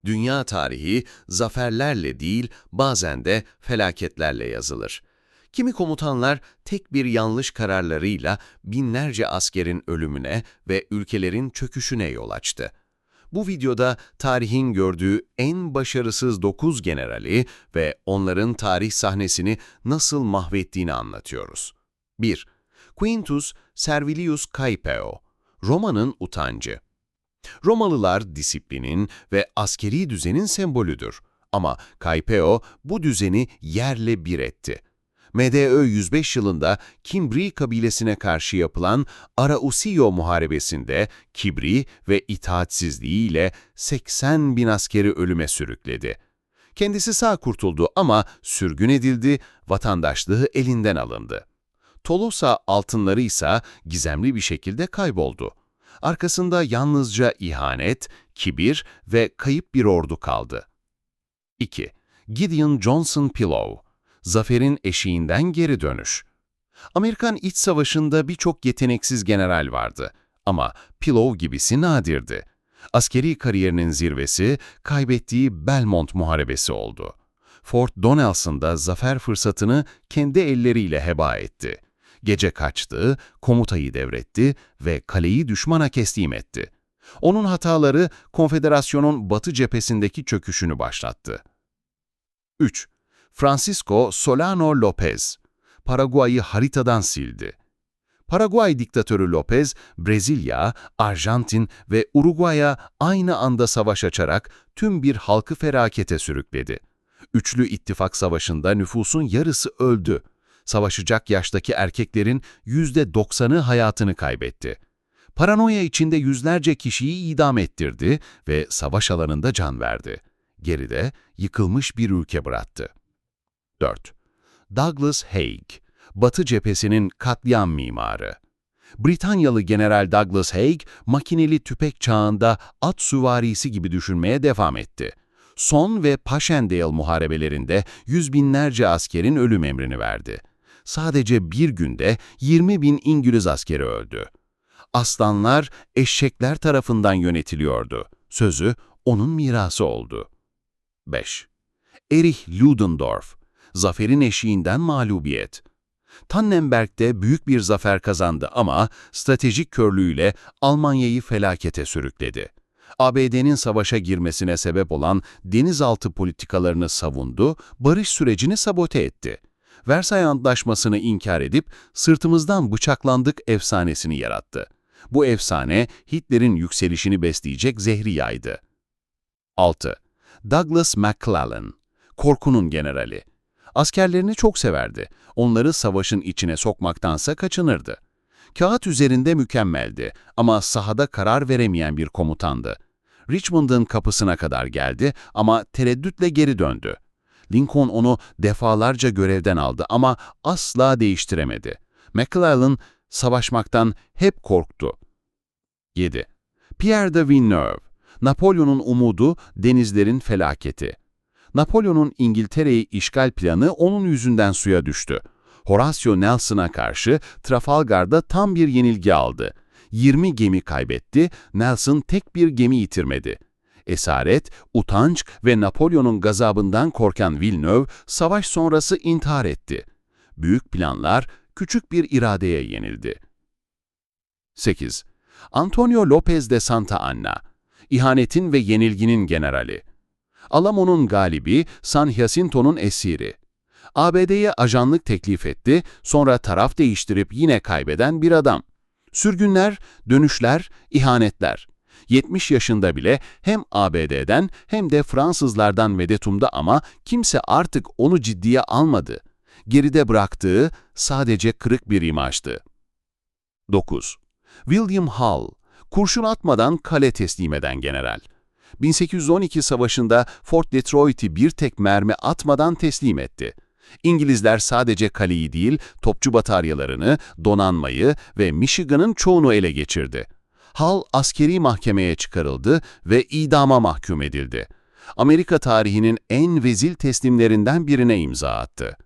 Dünya tarihi zaferlerle değil, bazen de felaketlerle yazılır. Kimi komutanlar tek bir yanlış kararlarıyla binlerce askerin ölümüne ve ülkelerin çöküşüne yol açtı. Bu videoda tarihin gördüğü en başarısız 9 generali ve onların tarih sahnesini nasıl mahvettiğini anlatıyoruz. 1. Quintus Servilius Caepio, Roma'nın utancı. Romalılar disiplinin ve askeri düzenin sembolüdür. Ama Caepio bu düzeni yerle bir etti. MDÖ 105 yılında Kimbri kabilesine karşı yapılan Arausio Muharebesi'nde kibri ve itaatsizliğiyle 80 bin askeri ölüme sürükledi. Kendisi sağ kurtuldu ama sürgün edildi, vatandaşlığı elinden alındı. Tolosa altınları ise gizemli bir şekilde kayboldu. Arkasında yalnızca ihanet, kibir ve kayıp bir ordu kaldı. 2. Gideon Johnson Pillow, zaferin eşiğinden geri dönüş. Amerikan İç Savaşı'nda birçok yeteneksiz general vardı ama Pillow gibisi nadirdi. Askeri kariyerinin zirvesi, kaybettiği Belmont Muharebesi oldu. Fort Donelson'da zafer fırsatını kendi elleriyle heba etti. Gece kaçtı, komutayı devretti ve kaleyi düşmana teslim etti. Onun hataları Konfederasyon'un Batı cephesindeki çöküşünü başlattı. 3. Francisco Solano López, Paraguay'ı haritadan sildi. Paraguay diktatörü López, Brezilya, Arjantin ve Uruguay'a aynı anda savaş açarak tüm bir halkı felakete sürükledi. Üçlü İttifak Savaşı'nda nüfusun yarısı öldü. Savaşacak yaştaki erkeklerin %90'ı hayatını kaybetti. Paranoya içinde yüzlerce kişiyi idam ettirdi ve savaş alanında can verdi. Geride yıkılmış bir ülke bıraktı. 4. Douglas Haig, Batı cephesinin katliam mimarı. Britanyalı General Douglas Haig, makineli tüfek çağında at süvarisi gibi düşünmeye devam etti. Son ve Passchendaele muharebelerinde yüz binlerce askerin ölüm emrini verdi. Sadece bir günde 20 bin İngiliz askeri öldü. Aslanlar, eşekler tarafından yönetiliyordu. Sözü onun mirası oldu. 5. Erich Ludendorff, zaferin eşiğinden mağlubiyet. Tannenberg'de büyük bir zafer kazandı ama stratejik körlüğüyle Almanya'yı felakete sürükledi. ABD'nin savaşa girmesine sebep olan denizaltı politikalarını savundu, barış sürecini sabote etti. Versay Antlaşması'nı inkar edip sırtımızdan bıçaklandık efsanesini yarattı. Bu efsane Hitler'in yükselişini besleyecek zehri yaydı. 6. Douglas McClellan, korkunun generali. Askerlerini çok severdi. Onları savaşın içine sokmaktansa kaçınırdı. Kağıt üzerinde mükemmeldi ama sahada karar veremeyen bir komutandı. Richmond'un kapısına kadar geldi ama tereddütle geri döndü. Lincoln onu defalarca görevden aldı ama asla değiştiremedi. McClellan savaşmaktan hep korktu. 7. Pierre de Villeneuve, Napolyon'un umudu, denizlerin felaketi. Napolyon'un İngiltere'yi işgal planı onun yüzünden suya düştü. Horatio Nelson'a karşı Trafalgar'da tam bir yenilgi aldı. 20 gemi kaybetti, Nelson tek bir gemi yitirmedi. Esaret, utanç ve Napolyon'un gazabından korkan Villeneuve, savaş sonrası intihar etti. Büyük planlar küçük bir iradeye yenildi. 8. Antonio López de Santa Anna, ihanetin ve yenilginin generali. Alamo'nun galibi, San Jacinto'nun esiri. ABD'ye ajanlık teklif etti, sonra taraf değiştirip yine kaybeden bir adam. Sürgünler, dönüşler, ihanetler. 70 yaşında bile hem ABD'den hem de Fransızlardan medet umdu ama kimse artık onu ciddiye almadı. Geride bıraktığı sadece kırık bir imajdı. 9. William Hull, kurşun atmadan kale teslim eden general. 1812 savaşında Fort Detroit'i bir tek mermi atmadan teslim etti. İngilizler sadece kaleyi değil, topçu bataryalarını, donanmayı ve Michigan'ın çoğunu ele geçirdi. Hull askeri mahkemeye çıkarıldı ve idama mahkum edildi. Amerika tarihinin en vezil teslimlerinden birine imza attı.